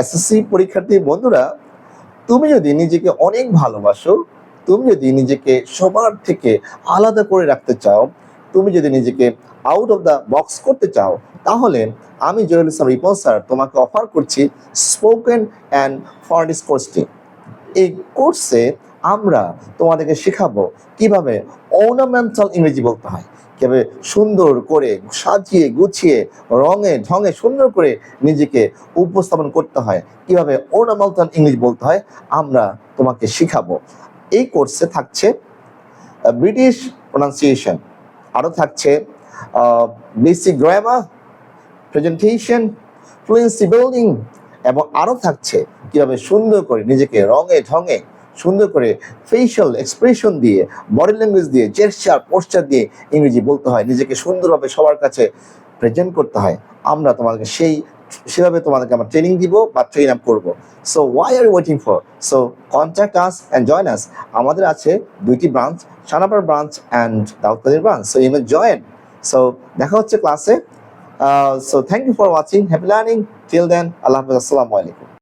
SSC পরীক্ষার্থী বন্ধুরা, তুমি যদি নিজেকে অনেক ভালোবাসো, তুমি যদি নিজেকে সবার থেকে আলাদা করে রাখতে চাও, তুমি যদি নিজেকে আউট অফ দ্য বক্স করতে চাও, তাহলে আমি জহিরুল ইসলাম রিপন স্যার তোমাকে অফার করছি স্পোকেন অ্যান্ড ফরনিশ কোর্সটি। এই কোর্সে আমরা তোমাদেরকে শেখাবো কিভাবে অর্নামেন্টাল ইংরেজি বলতে হয়, কিভাবে সুন্দর করে সাজিয়ে গুছিয়ে রঙে ঢঙে সুন্দর করে নিজেকে উপস্থাপন করতে হয়, কিভাবে অর্নামেন্টাল ইংলিশ বলতে হয় আমরা তোমাকে শেখাবো। এই কোর্সে থাকছে ব্রিটিশ প্রনাউন্সিয়েশন, আরও থাকছে basic grammar, presentation, fluency building, এবং আরও থাকছে কিভাবে সুন্দর করে নিজেকে রঙে ঢঙে সুন্দর করে ফেশিয়াল এক্সপ্রেশন দিয়ে, বডি ল্যাঙ্গুয়েজ দিয়ে, জেস্চার পোস্টার দিয়ে ইংরেজি বলতে হয়, নিজেকে সুন্দরভাবে সবার কাছে প্রেজেন্ট করতে হয়। আমরা তোমাদেরকে সেভাবে তোমাদেরকে আমরা ট্রেনিং দিব বা ট্রেন আপ করবো। So why are you waiting for? So contact us and join us. আমাদের আছে 2টি ব্রাঞ্চ, সানাপাড়া ব্রাঞ্চ অ্যান্ড দাউদকান্দির branch. So you may join. So দেখা হচ্ছে ক্লাসে। So thank you for watching. Happy learning. Till then, Allah Hafiz. Assalamu alaikum.